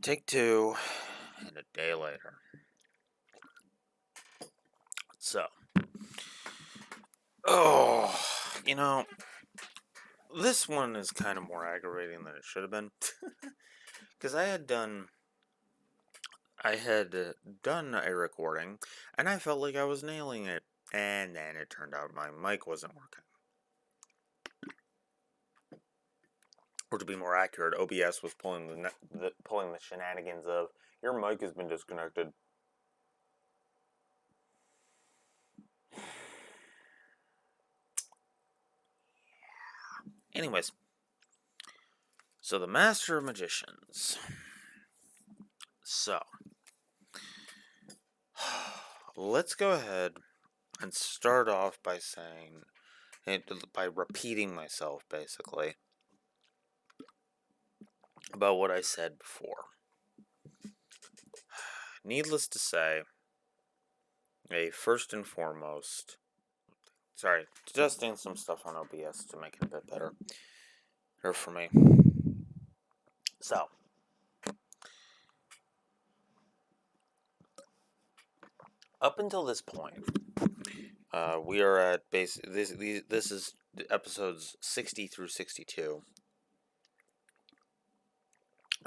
Take two, and a day later. So, you know, this one is kind of more aggravating than it should have been. Because I had done a recording, and I felt like I was nailing it. And then it turned out my mic wasn't working. Or to be more accurate, OBS was pulling the shenanigans of, your mic has been disconnected. Anyways, so the Master of Magicians. So, let's go ahead and start off by by repeating myself, basically, about what I said before. Needless to say, first and foremost, adjusting some stuff on OBS to make it a bit better, or for me. So, up until this point, we are at this is episodes 60 through 62.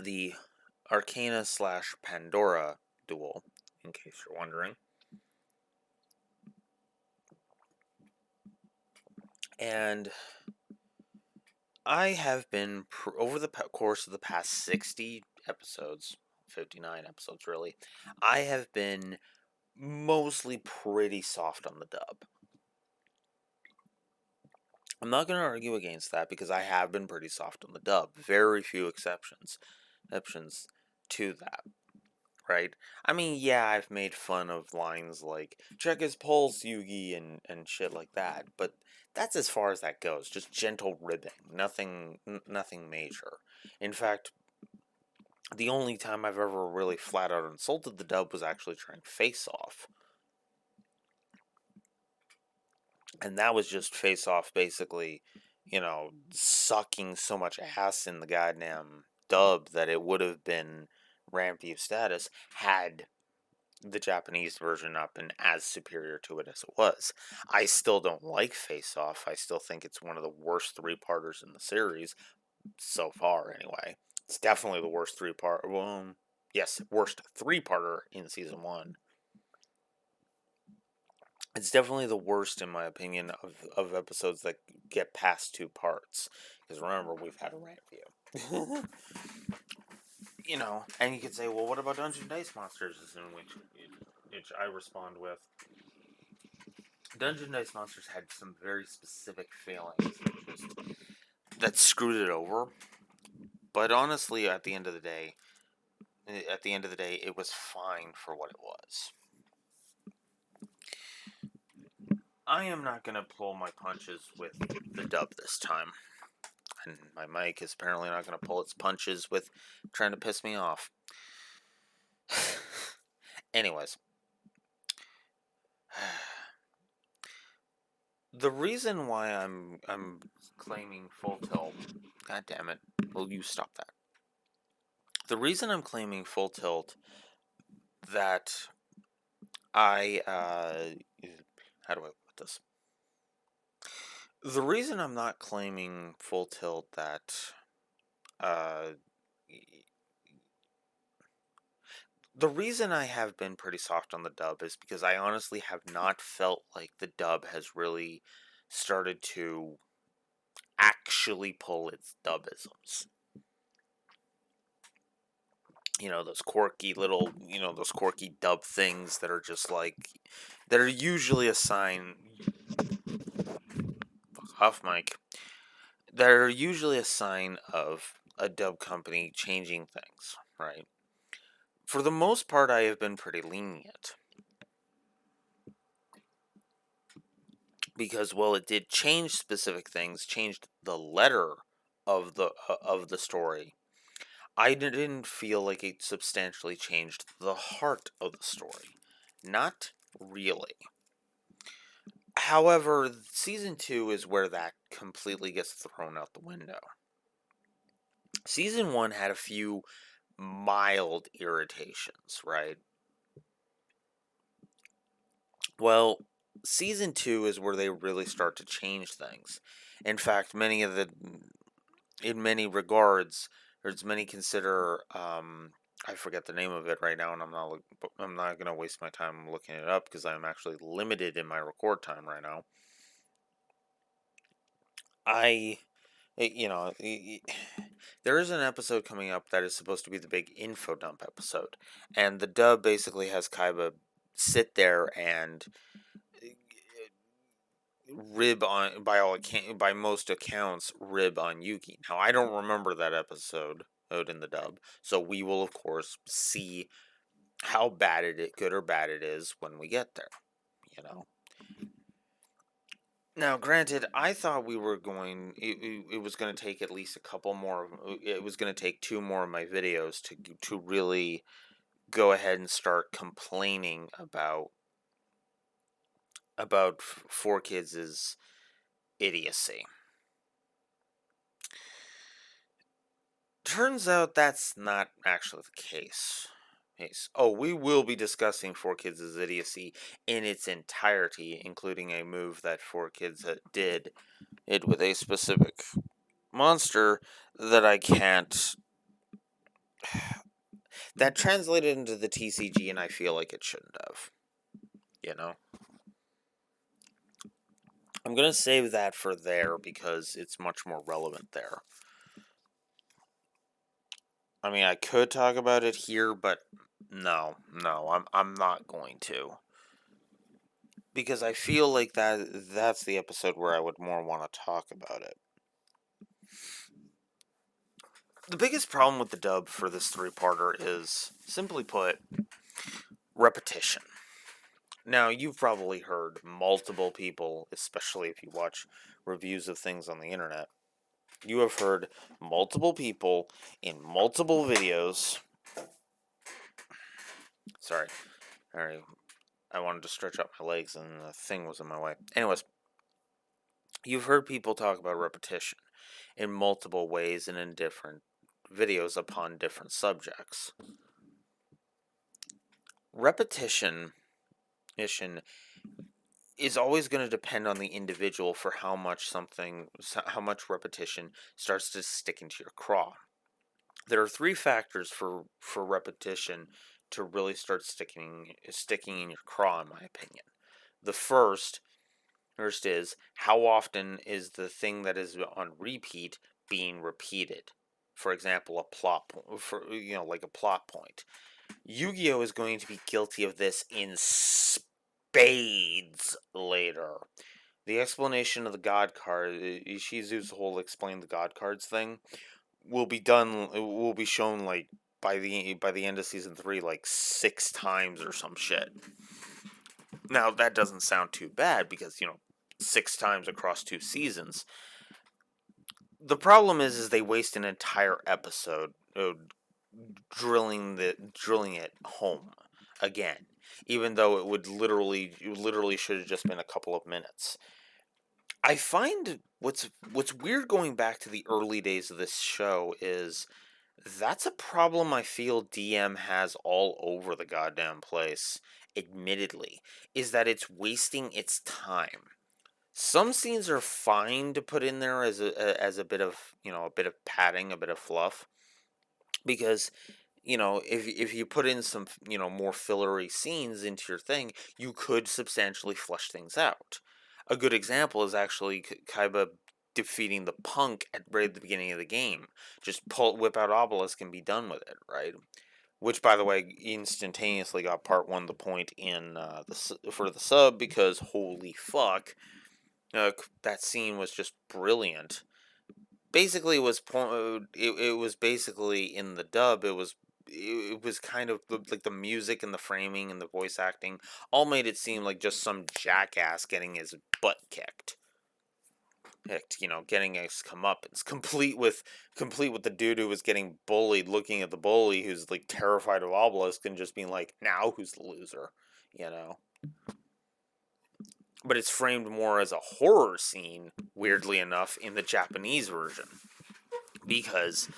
The Arcana / Pandora duel, in case you're wondering. And I have been, over the course of the past 60 episodes, 59 episodes really, I have been mostly pretty soft on the dub. I'm not going to argue against that because I have been pretty soft on the dub. Very few exceptions to that, right? I mean, yeah, I've made fun of lines like, check his pulse, Yugi, and shit like that, but that's as far as that goes. Just gentle ribbing. Nothing major. In fact, the only time I've ever really flat out insulted the dub was actually trying Face Off. And that was just Face Off basically, sucking so much ass in the goddamn dub that it would have been Ramp-View status had the Japanese version not been as superior to it as it was. I still don't like Face Off. I still think it's one of the worst three-parters in the series, so far anyway. It's definitely the worst worst three-parter in Season 1. It's definitely the worst, in my opinion, of episodes that get past 2 parts. Because remember, we've had a Ramp-View. And you could say, well, what about Dungeon Dice Monsters? In which I respond with, Dungeon Dice Monsters had some very specific failings that screwed it over. But honestly, at the end of the day, it was fine for what it was. I am not going to pull my punches with the dub this time. And my mic is apparently not going to pull its punches with trying to piss me off. Anyways. The reason why I'm claiming full tilt... God damn it. Will you stop that? The reason I'm claiming full tilt that how do I put this? The reason I'm not claiming full tilt that the reason I have been pretty soft on the dub is because I honestly have not felt like the dub has really started to actually pull its dubisms. Those quirky dub things that are just like, that are usually a sign... Fuck off, Mike. That are usually a sign of a dub company changing things, right? For the most part, I have been pretty lenient. Because, well, it did change specific things, changed the letter of the story. I didn't feel like it substantially changed the heart of the story. Not really. However, Season 2 is where that completely gets thrown out the window. Season 1 had a few mild irritations, right? Well, season 2 is where they really start to change things. In fact, in many regards, there's many consider, I forget the name of it right now, and I'm not gonna waste my time looking it up because I'm actually limited in my record time right now. I, you know, there is an episode coming up that is supposed to be the big info dump episode, and the dub basically has Kaiba sit there and rib on by most accounts rib on Yugi. Now I don't remember that episode out in the dub, so we will of course see how bad good or bad it is when we get there. You know. Now, granted, I thought we were going. It was going to take at least a couple more. It was going to take 2 more of my videos to really go ahead and start complaining about 4Kids' idiocy. Turns out that's not actually the case. Oh, we will be discussing 4Kids' idiocy in its entirety, including a move that 4Kids did it with a specific monster that I can't. That translated into the TCG, and I feel like it shouldn't have. You know? I'm going to save that for there because it's much more relevant there. I mean, I could talk about it here, but no, I'm not going to. Because I feel like that's the episode where I would more want to talk about it. The biggest problem with the dub for this 3-parter is, simply put, repetition. Now, you've probably heard multiple people, especially if you watch reviews of things on the internet, you have heard multiple people in multiple videos. Sorry. Alright. I wanted to stretch out my legs and the thing was in my way. Anyways, you've heard people talk about repetition in multiple ways and in different videos upon different subjects. Repetition is always going to depend on the individual for how much repetition starts to stick into your craw. There are 3 factors for repetition to really start sticking in your craw, in my opinion. The first is how often is the thing that is on repeat being repeated. For example, a plot like a plot point. Yu-Gi-Oh is going to be guilty of this in spades later. The explanation of the God card, Ishizu's whole explain the God cards thing, will be shown like by the end of season 3 like 6 times or some shit. Now that doesn't sound too bad because 6 times across 2 seasons. The problem is they waste an entire episode drilling it home again, even though it literally should have just been a couple of minutes. I find what's weird going back to the early days of this show is that's a problem I feel DM has all over the goddamn place, admittedly, is that it's wasting its time. Some scenes are fine to put in there as a bit of, a bit of padding, a bit of fluff, because if you put in some, more fillery scenes into your thing, you could substantially flesh things out. A good example is actually Kaiba defeating the punk right at the beginning of the game. Just whip out Obelisk and be done with it, right? Which, by the way, instantaneously got part 1 the point in for the sub, because holy fuck, that scene was just brilliant. Basically, it was basically in the dub. It was kind of like the music and the framing and the voice acting all made it seem like just some jackass getting his butt kicked. Getting his comeuppance, complete with the dude who was getting bullied, looking at the bully who's like terrified of Obelisk and just being like, "Now who's the loser?" But it's framed more as a horror scene, weirdly enough, in the Japanese version. Because,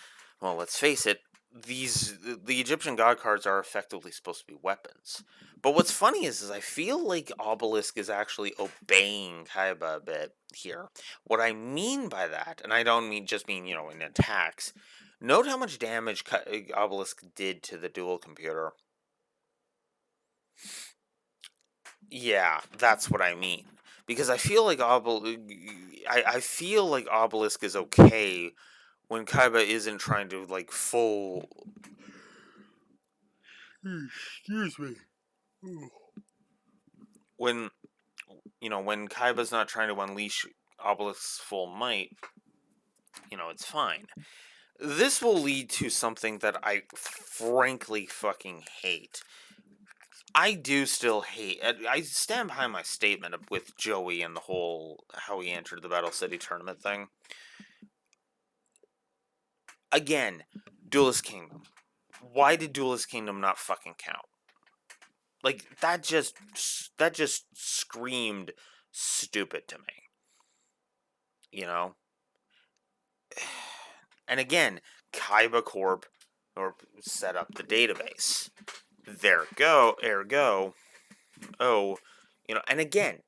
well, let's face it, the Egyptian god cards are effectively supposed to be weapons. But what's funny is I feel like Obelisk is actually obeying Kaiba a bit here. What I mean by that, and I don't mean in attacks. Note how much damage Obelisk did to the Duel computer. Yeah, that's what I mean. Because I feel like I feel like Obelisk is okay when Kaiba isn't trying to like full. Excuse me. When when Kaiba's not trying to unleash Obelisk's full might, it's fine. This will lead to something that I frankly fucking hate. I do still hate. I stand behind my statement with Joey and the whole how he entered the Battle City tournament thing. Again, Duelist Kingdom. Why did Duelist Kingdom not fucking count? Like that just screamed stupid to me. You know? And again, Kaiba Corp or set up the database. There go, ergo. Oh, and again,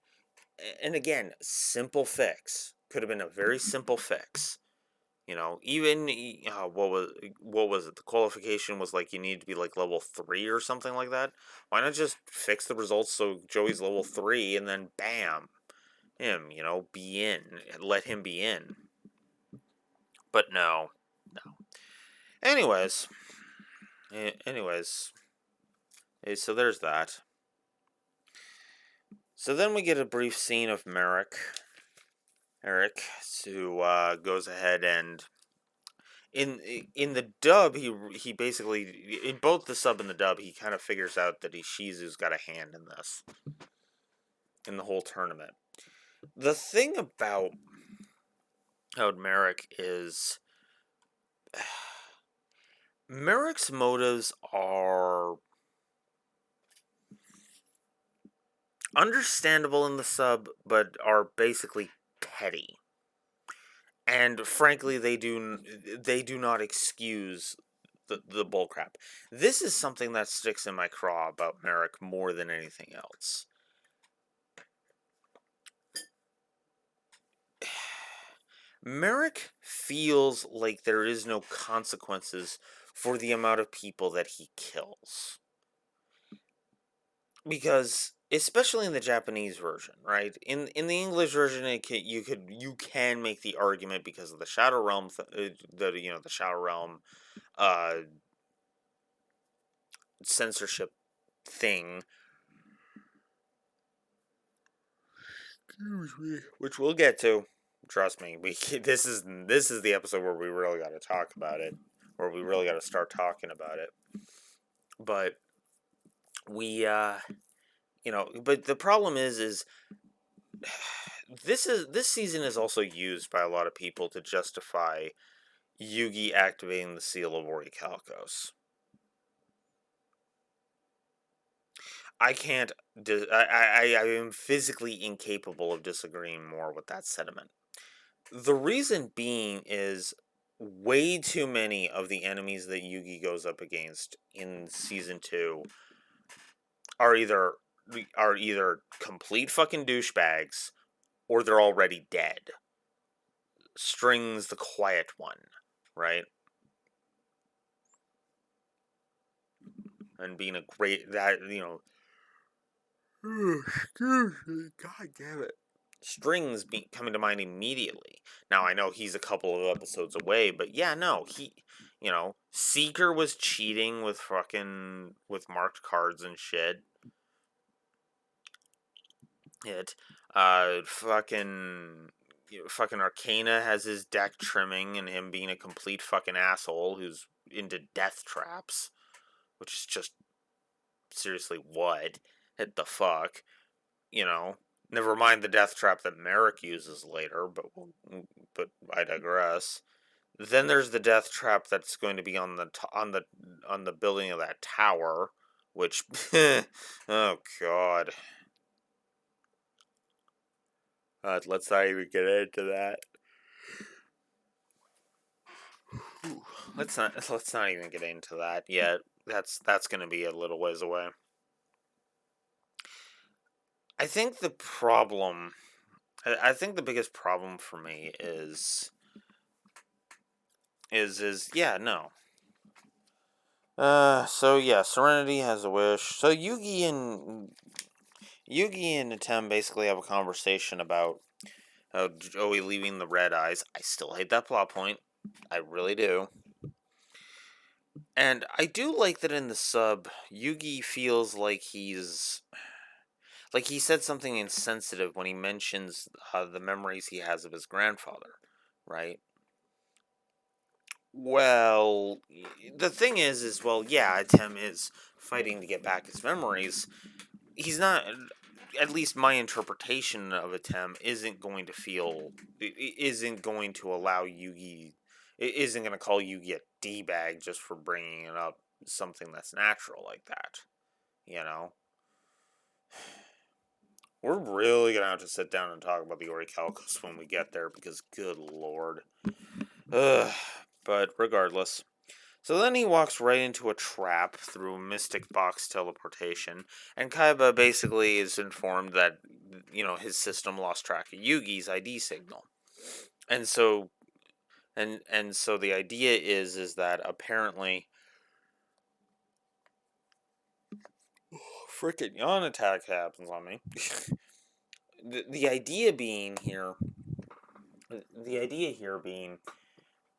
simple fix. Could have been a very simple fix. Even what was it? The qualification was like you need to be like level 3 or something like that. Why not just fix the results so Joey's level 3 and then bam, him, be in, let him be in. But no. Anyways, so there's that. So then we get a brief scene of Eric, who goes ahead and in the dub he basically in both the sub and the dub he kind of figures out that Ishizu's got a hand in this in the whole tournament. The thing about Merrick is Merrick's motives are understandable in the sub, but are basically petty. And frankly, they do not excuse the bullcrap. This is something that sticks in my craw about Merrick more than anything else. Merrick feels like there is no consequences for the amount of people that he kills. Because especially in the Japanese version, right? In the English version, you can make the argument because of the Shadow Realm, the Shadow Realm, censorship thing, which we'll get to. Trust me, this is the episode where we really got to talk about it, where we really got to start talking about it. But we, but the problem is this season is also used by a lot of people to justify Yugi activating the Seal of Orichalcos. I can't. I am physically incapable of disagreeing more with that sentiment. The reason being is way too many of the enemies that Yugi goes up against in season 2 are either complete fucking douchebags or they're already dead. String's the quiet one, right? And being a great excuse me, god damn it. Strings coming to mind immediately. Now I know he's a couple of episodes away, but yeah, no, Seeker was cheating with marked cards and shit. Fucking Arcana has his deck trimming and him being a complete fucking asshole who's into death traps, which is just seriously what the fuck, Never mind the death trap that Merrick uses later, but I digress. Then there's the death trap that's going to be on the building of that tower, which oh god. Let's not even get into that. let's not even get into that yet. That's going to be a little ways away. I think the problem I think the biggest problem for me is yeah, no. So yeah, Serenity has a wish. So Yugi and Atem basically have a conversation about Joey leaving the Red Eyes. I still hate that plot point. I really do. And I do like that in the sub, Yugi feels like he said something insensitive when he mentions the memories he has of his grandfather, right? Well, the thing is, well, yeah, Tim is fighting to get back his memories. He's not. At least my interpretation of Atem isn't going to allow Yugi, isn't going to call Yugi a d-bag just for bringing it up something that's natural like that. You know, we're really gonna have to sit down and talk about the Orichalcos when we get there because, good lord. Ugh. But regardless. So then he walks right into a trap through Mystic Box teleportation, and Kaiba basically is informed that, his system lost track of Yugi's ID signal. And so and so the idea is that apparently freaking yawn attack happens on me. the idea being here the idea here being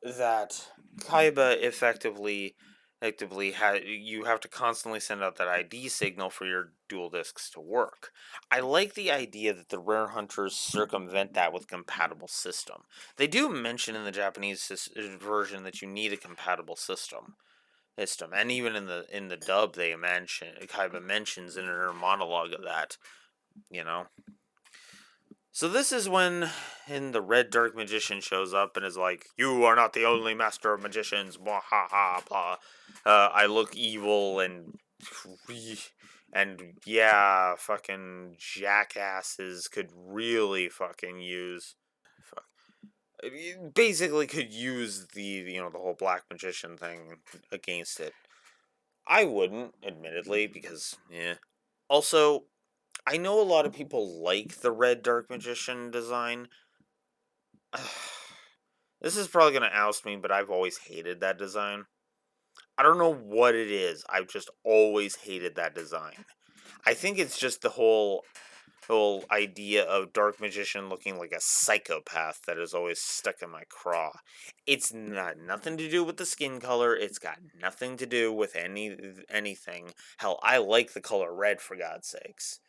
that Kaiba effectively you have to constantly send out that ID signal for your dual discs to work. I like the idea that the rare hunters circumvent that with compatible system. They do mention in the Japanese version that you need a compatible system, and even in the dub they mention Kaiba mentions in her monologue of that, you know. So this is when in the Red Dark Magician shows up and is like, "You are not the only master of magicians." Blah ha ha blah. I look evil and yeah, fucking jackasses could really fucking use. Fuck. Basically, could use the whole black magician thing against it. I wouldn't, admittedly, because yeah. Also, I know a lot of people like the Red Dark Magician design. This is probably going to oust me, but I've always hated that design. I don't know what it is. I've just always hated that design. I think it's just the whole idea of Dark Magician looking like a psychopath that is always stuck in my craw. It's not nothing to do with the skin color. It's got nothing to do with anything. Hell, I like the color red for God's sakes.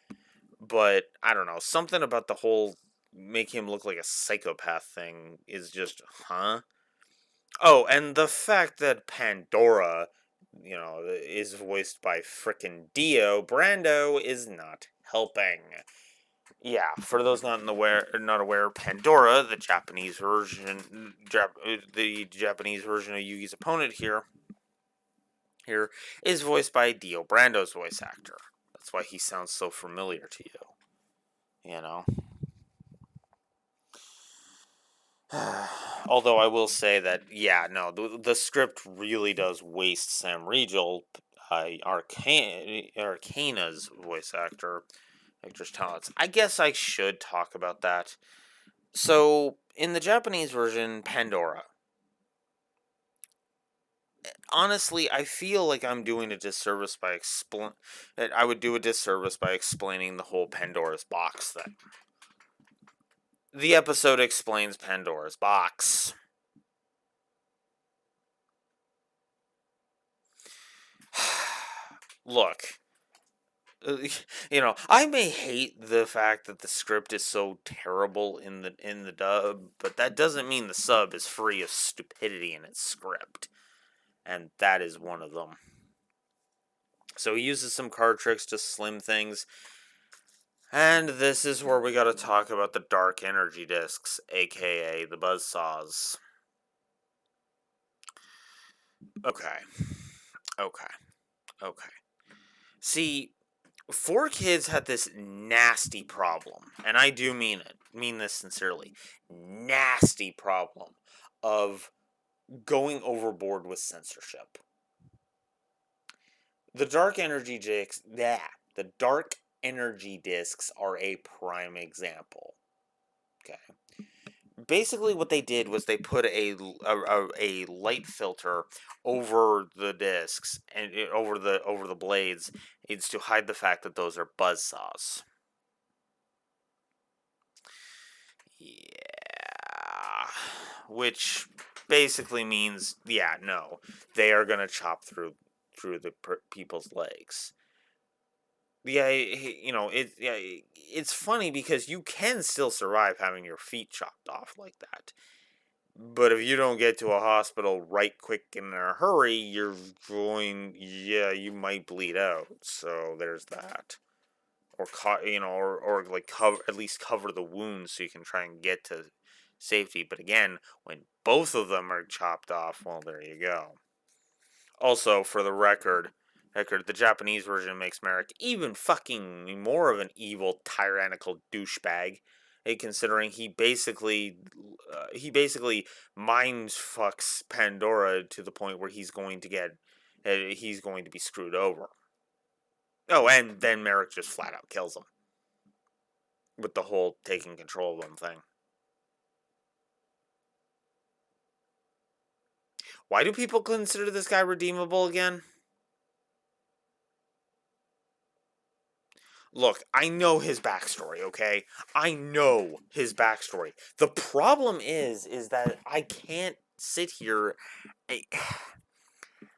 But I don't know, something about the whole make him look like a psychopath thing is just, huh? Oh, and the fact that Pandora, is voiced by frickin' Dio Brando is not helping. Yeah, for those not aware, Pandora, the Japanese version of Yugi's opponent here is voiced by Dio Brando's voice actor. That's why he sounds so familiar to you. You know. Although I will say that, yeah, no, the script really does waste Sam Riegel, Arcana's voice actor's talents. I guess I should talk about that. So, in the Japanese version, Pandora. Honestly, I feel like I'm doing a disservice by I would do a disservice by explaining the whole Pandora's box thing. The episode explains Pandora's box. Look, I may hate the fact that the script is so terrible in the dub, but that doesn't mean the sub is free of stupidity in its script, and that is one of them. So he uses some card tricks to slim things, and this is where we got to talk about the dark energy discs, aka the buzzsaws. Okay, okay, okay. See, 4Kids had this nasty problem, and I do mean this sincerely. Nasty problem of going overboard with censorship. The dark energy discs, the dark energy discs are a prime example. Okay. Basically, what they did was they put a light filter over the discs and over the blades. It's to hide the fact that those are buzzsaws. Yeah, which basically means, yeah, no, they are gonna chop through the people's legs. Yeah, it's funny because you can still survive having your feet chopped off like that. But if you don't get to a hospital right quick in a hurry, you might bleed out. So there's that. Or like at least cover the wounds so you can try and get to safety. But again, when both of them are chopped off, well, there you go. Also, for the record, the Japanese version makes Merrick even fucking more of an evil, tyrannical douchebag. Considering he basically mind fucks Pandora to the point where he's going to be screwed over. Oh, and then Merrick just flat out kills him with the whole taking control of them thing. Why do people consider this guy redeemable again? Look, I know his backstory, okay? I know his backstory. The problem is that I can't sit here.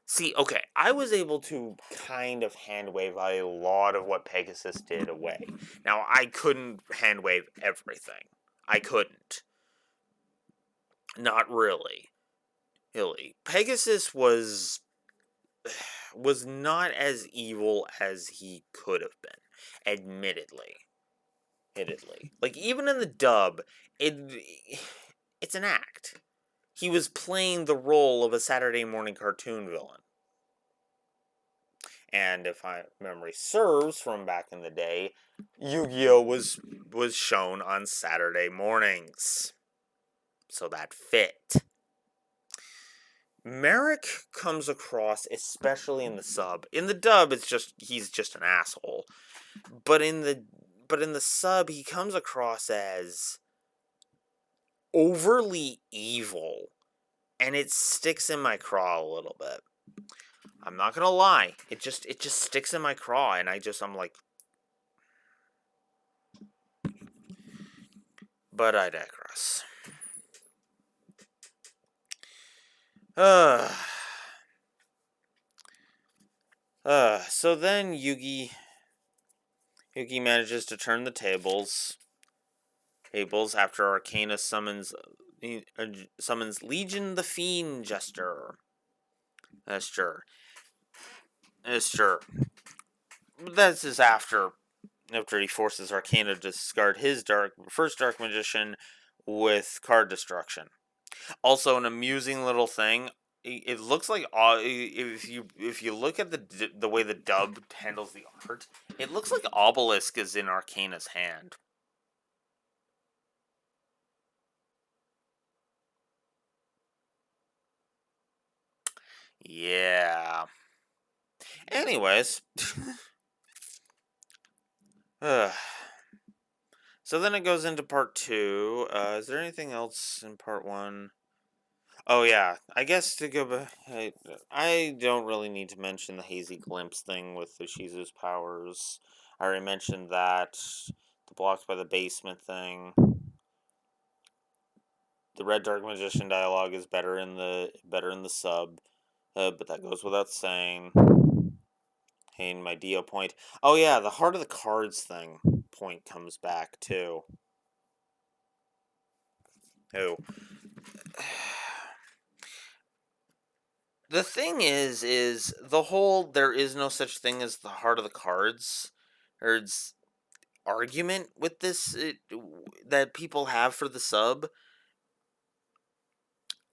See, okay, I was able to kind of hand wave a lot of what Pegasus did away. Now, I couldn't hand wave everything. I couldn't. Not really. Really. Pegasus was not as evil as he could have been, admittedly. Like even in the dub, it it's an act. He was playing the role of a Saturday morning cartoon villain. And if my memory serves from back in the day, Yu-Gi-Oh was shown on Saturday mornings. So that fit. Merrick comes across, especially in the sub. In the dub, he's just an asshole. But in the sub, he comes across as overly evil, and it sticks in my craw a little bit. I'm not gonna lie, it just sticks in my craw, and I'm like, but I digress. So then Yugi manages to turn the tables after Arcana summons Legion the Fiend Jester. That's sure. This is after he forces Arcana to discard his first Dark Magician with card destruction. Also, an amusing little thing. It looks like if you look at the way the dub handles the art, it looks like Obelisk is in Arcana's hand. Yeah. Anyways. So then it goes into part 2. Is there anything else in part 1? Oh yeah, I guess to go back, I don't really need to mention the hazy glimpse thing with Ushizu's powers. I already mentioned that. The blocked by the basement thing. The Red Dark Magician dialogue is better in the sub, but that goes without saying. Hey, my Dio point. Oh yeah, the Heart of the Cards thing point comes back too. Oh. The thing is the whole there is no such thing as the Heart of the Cards argument with this that people have for the sub.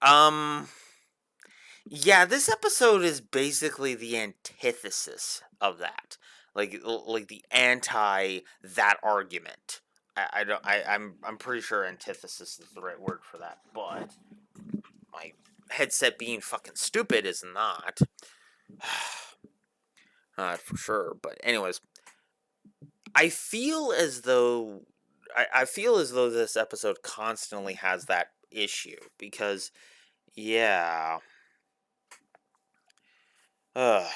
Yeah, this episode is basically the antithesis of that. Like the anti that argument. I don't I'm pretty sure antithesis is the right word for that, but my headset being fucking stupid is not. Not for sure. But anyways, I feel as though I feel as though this episode constantly has that issue because yeah. Uh,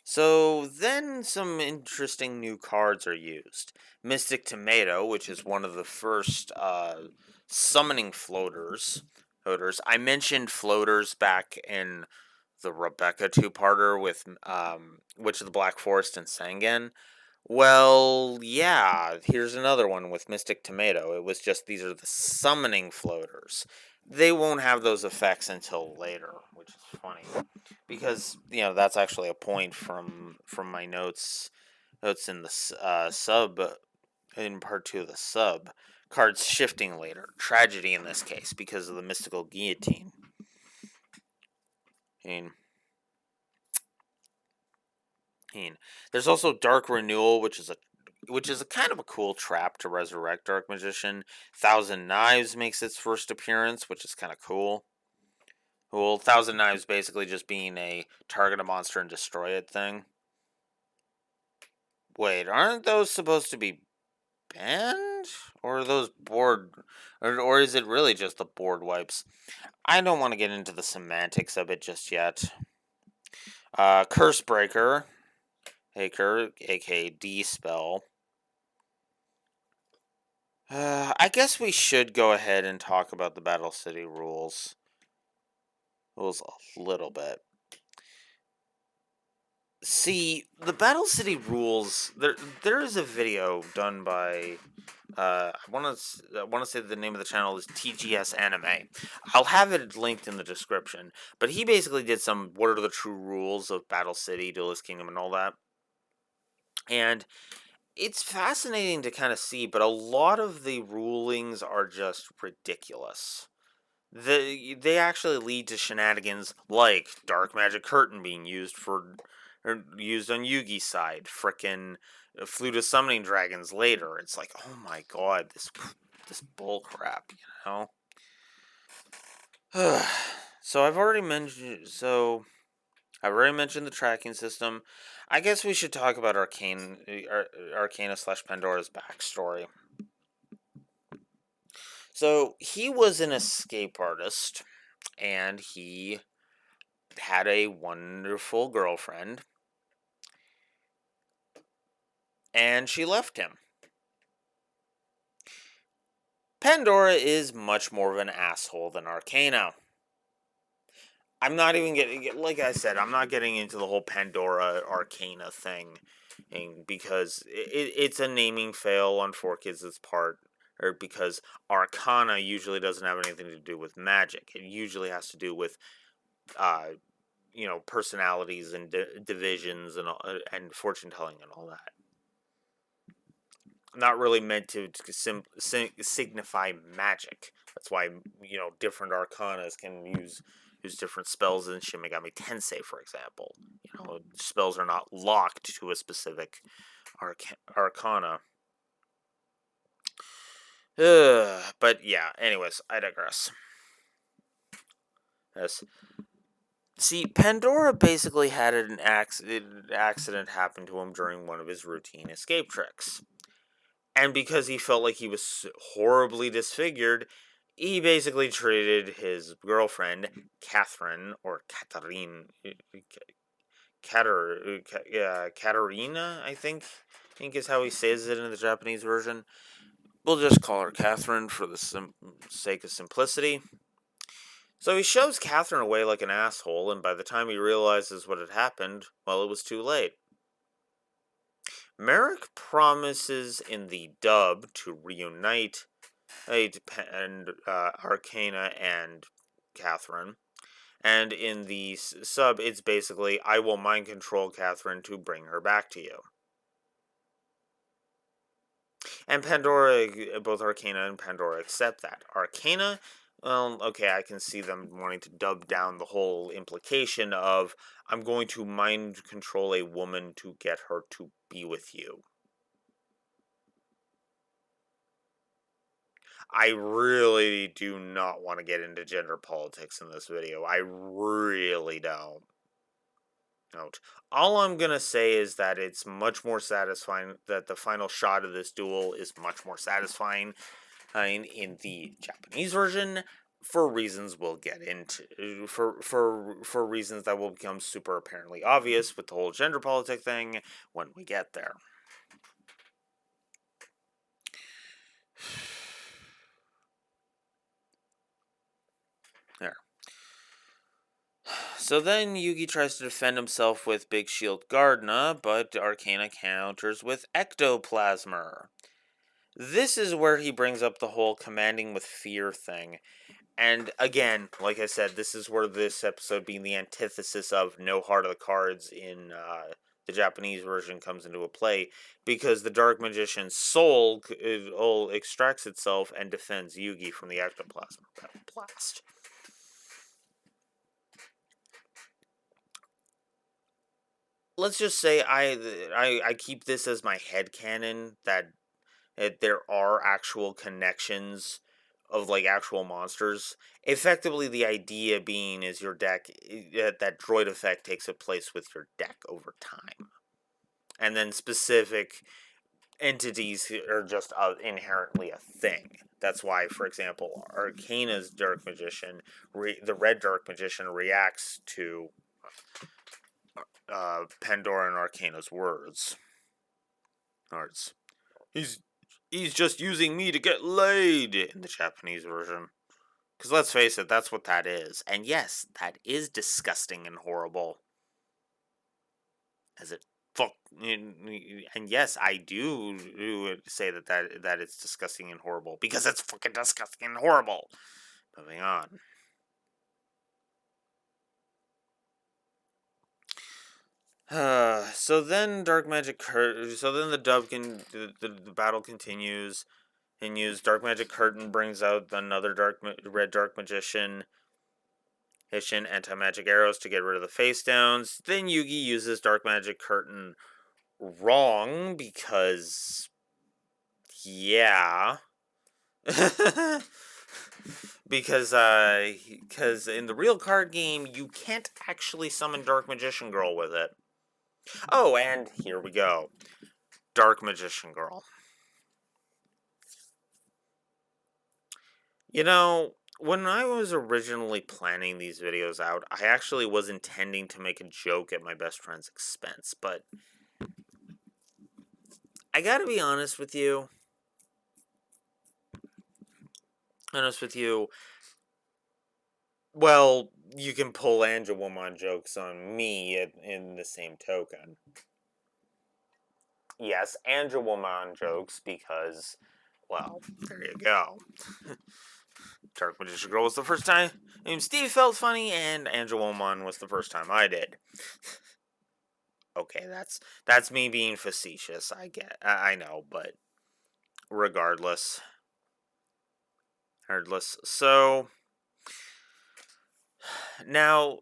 so then some interesting new cards are used. Mystic Tomato, which is one of the first summoning floaters. I mentioned floaters back in the Rebecca two-parter with Witch of the Black Forest and Sangan. Well, yeah, here's another one with Mystic Tomato. It was just these are the summoning floaters. They won't have those effects until later, which is funny because that's actually a point from my notes in the sub in part 2 of the sub. Cards shifting later. Tragedy in this case because of the mystical guillotine. There's also Dark Renewal, which is a kind of a cool trap to resurrect Dark Magician. Thousand Knives makes its first appearance, which is kind of cool. Thousand Knives basically just being a target a monster and destroy it thing. Wait, aren't those supposed to be banned? Or are those board... Or is it really just the board wipes? I don't want to get into the semantics of it just yet. Cursebreaker, aka D-Spell. I guess we should go ahead and talk about the Battle City rules a little bit. See, the Battle City rules. There is a video done by. I want to say the name of the channel is TGS Anime. I'll have it linked in the description. But he basically did some what are the true rules of Battle City, Duelist Kingdom, and all that. And it's fascinating to kind of see, but a lot of the rulings are just ridiculous. They actually lead to shenanigans like Dark Magic Curtain being used used on Yugi's side, frickin' Flute of Summoning Dragons later. It's like, oh my god, this bull crap, So I've already mentioned the tracking system. I guess we should talk about Arcana / Pandora's backstory. So he was an escape artist, and he had a wonderful girlfriend, and she left him. Pandora is much more of an asshole than Arcana. I'm not even getting, like I said, I'm not getting into the whole Pandora Arcana thing, because it's a naming fail on 4Kids' part, or because Arcana usually doesn't have anything to do with magic. It usually has to do with, personalities and divisions and fortune telling and all that. Not really meant to signify magic. That's why different arcanas can use different spells in Shin Megami Tensei, for example. Spells are not locked to a specific arcana. But yeah, anyways, I digress. Yes. See, Pandora basically had an accident happen to him during one of his routine escape tricks. And because he felt like he was horribly disfigured, he basically treated his girlfriend, Catherine, or Katarina, I think is how he says it in the Japanese version. We'll just call her Catherine for the sake of simplicity. So he shoves Catherine away like an asshole, and by the time he realizes what had happened, well, it was too late. Merrick promises in the dub to reunite Arcana and Catherine. And in the sub, it's basically, I will mind control Catherine to bring her back to you. And Pandora, both Arcana and Pandora accept that. Arcana, well, okay, I can see them wanting to dub down the whole implication of, I'm going to mind control a woman to get her to be with you. I really do not want to get into gender politics in this video. I really don't. Note. All I'm going to say is that it's much more satisfying, that the final shot of this duel is much more satisfying in the Japanese version for reasons we'll get into. For reasons that will become super apparently obvious with the whole gender politic thing when we get there. There. So then Yugi tries to defend himself with Big Shield Gardna, but Arcana counters with Ectoplasmer. This is where he brings up the whole commanding with fear thing. And again, like I said, this is where this episode being the antithesis of no heart of the cards in the Japanese version comes into a play, because the Dark Magician's soul extracts itself and defends Yugi from the Ectoplasm blast. Let's just say I keep this as my headcanon that there are actual connections of like actual monsters. Effectively, the idea being is your deck, that droid effect takes a place with your deck over time, and then specific entities are just inherently a thing. That's why, for example, Arcana's Dark Magician, the Red Dark Magician, reacts to Pandora and Arcana's words. He's just using me to get laid in the Japanese version. Because let's face it, that's what that is. And yes, that is disgusting and horrible. As it fuck. And yes, I do say that it's disgusting and horrible. Because it's fucking disgusting and horrible. Moving on. So then Dark Magic so then the battle continues. Dark Magic Curtain brings out another Red Dark Magician. Hishin anti-magic arrows to get rid of the face downs. Then Yugi uses Dark Magic Curtain wrong because yeah. because in the real card game you can't actually summon Dark Magician Girl with it. Oh, and here we go. Dark Magician Girl. You know, when I was originally planning these videos out, I actually was intending to make a joke at my best friend's expense, but I gotta be honest with you. Well, you can pull Angelwoman jokes on me in the same token. Yes, Angelwoman jokes because, well, there you go. Dark Magician Girl was the first time Steve felt funny, and Angelwoman was the first time I did. Okay, that's me being facetious. I know, but regardless. So now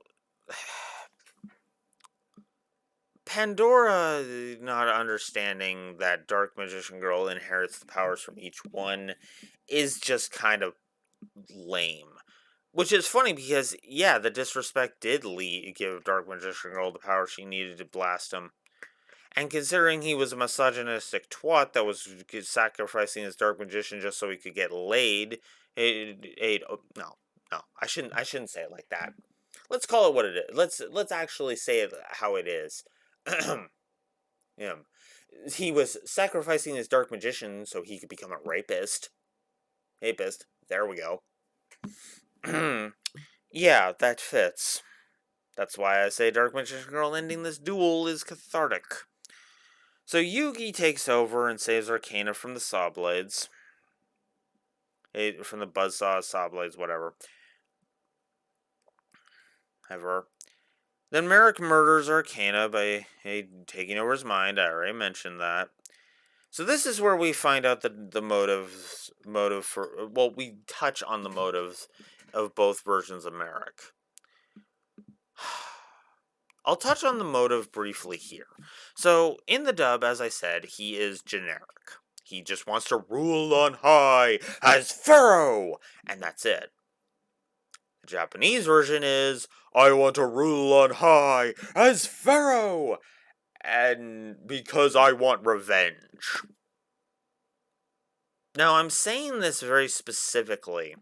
Pandora not understanding that Dark Magician Girl inherits the powers from each one is just kind of lame. Which is funny because, yeah, the disrespect did give Dark Magician Girl the power she needed to blast him. And considering he was a misogynistic twat that was sacrificing his Dark Magician just so he could get laid, no, I shouldn't say it like that. Let's call it what it is. Let's actually say it how it is. Yeah. He was sacrificing his Dark Magician so he could become a rapist. There we go. Yeah, that fits. That's why I say Dark Magician Girl ending this duel is cathartic. So Yugi takes over and saves Arcana from the Saw Blades. From the Buzzsaw, Saw Blades, whatever. Then Merrick murders Arcana by taking over his mind. I already mentioned that. So this is where we find out the motive for... Well, we touch on the motives of both versions of Merrick. I'll touch on the motive briefly here. So, in the dub, as I said, he is generic. He just wants to rule on high as Pharaoh, and that's it. The Japanese version is, I want to rule on high as Pharaoh, and because I want revenge. Now, I'm saying this very specifically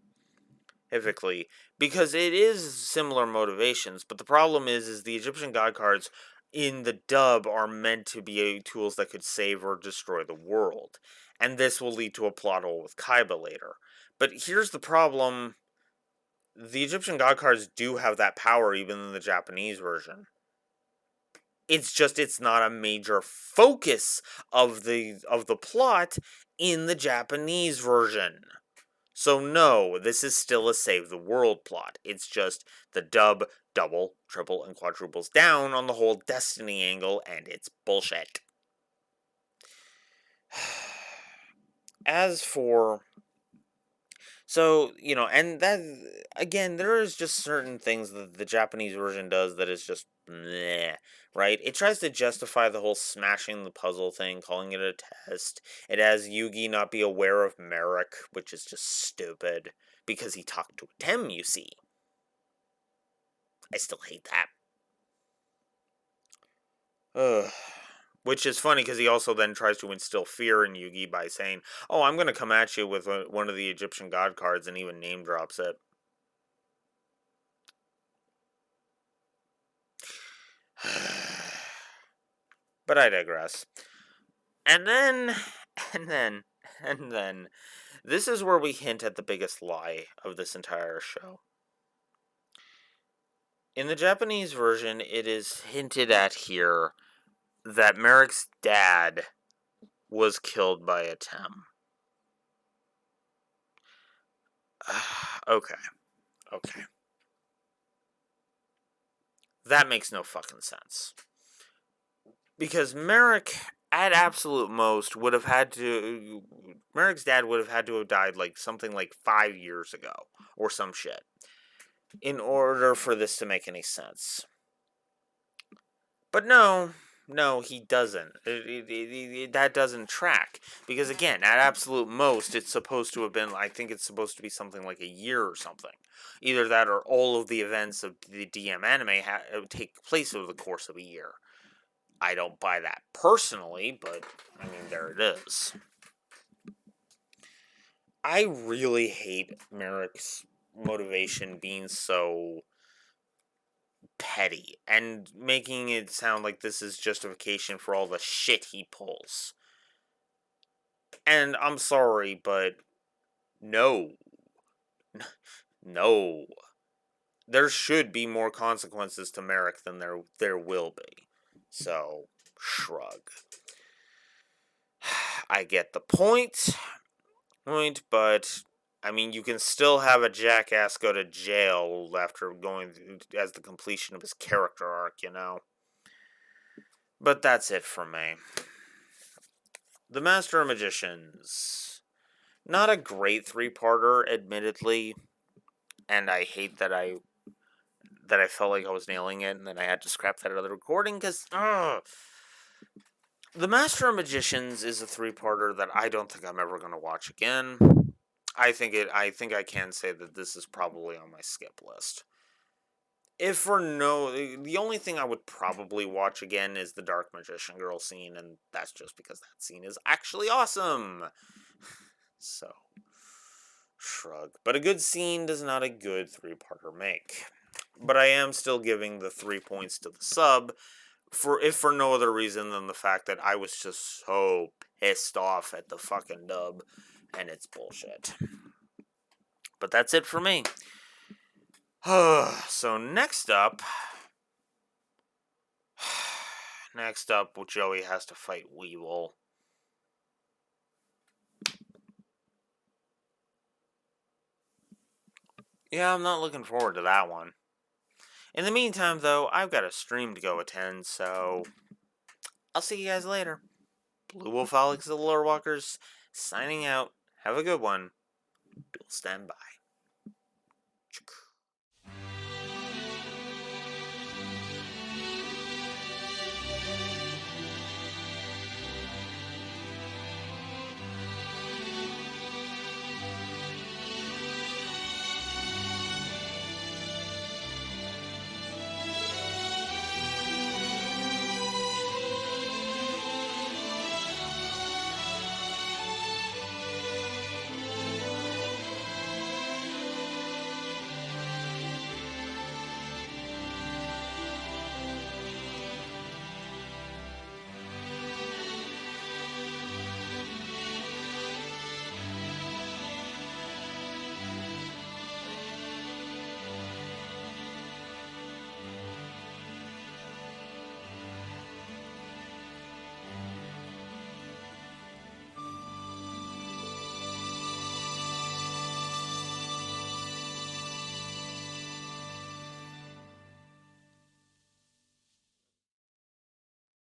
because it is similar motivations, but the problem is the Egyptian god cards in the dub are meant to be tools that could save or destroy the world, and this will lead to a plot hole with Kaiba later. But here's the problem: the Egyptian god cards do have that power even in the Japanese version. It's just it's not a major focus of the plot in the Japanese version. So no, this is still a save the world plot. It's just the dub double, triple, and quadruples down on the whole Destiny angle, and it's bullshit. As for... So, and that, again, there is just certain things that the Japanese version does that is just meh, right? It tries to justify the whole smashing the puzzle thing, calling it a test. It has Yugi not be aware of Merrick, which is just stupid, because he talked to a Tem, you see. I still hate that. Ugh. Which is funny because he also then tries to instill fear in Yugi by saying, oh, I'm going to come at you with one of the Egyptian god cards, and even name drops it. But I digress. And then, this is where we hint at the biggest lie of this entire show. In the Japanese version, it is hinted at here that Merrick's dad was killed by a Tem. Okay. That makes no fucking sense. Because Merrick, at absolute most, would have had to... Merrick's dad would have had to have died something like 5 years ago. Or some shit. In order for this to make any sense. But no, he doesn't. That doesn't track. Because again, at absolute most, it's supposed to have been, I think it's supposed to be something like a year or something. Either that or all of the events of the DM anime take place over the course of a year. I don't buy that personally, but, I mean, there it is. I really hate Merrick's motivation being so petty and making it sound like this is justification for all the shit he pulls. And I'm sorry, but no. No. There should be more consequences to Merrick than there will be. So, shrug. I get the point, but I mean, you can still have a jackass go to jail after going as the completion of his character arc, But that's it for me. The Master of Magicians. Not a great 3-parter, admittedly, and I hate that I felt like I was nailing it, and then I had to scrap that other recording, because, The Master of Magicians is a 3-parter that I don't think I'm ever going to watch again. I think I can say that this is probably on my skip list. The only thing I would probably watch again is the Dark Magician Girl scene, and that's just because that scene is actually awesome. So, shrug. But a good scene does not a good 3-parter make. But I am still giving the 3 points to the sub, if for no other reason than the fact that I was just so pissed off at the fucking dub, and it's bullshit. But that's it for me. So next up, Joey has to fight Weevil. Yeah, I'm not looking forward to that one. In the meantime, though, I've got a stream to go attend, so I'll see you guys later. Blue Wolf Alex of the Lore Walkers, signing out. Have a good one. Duel stand by.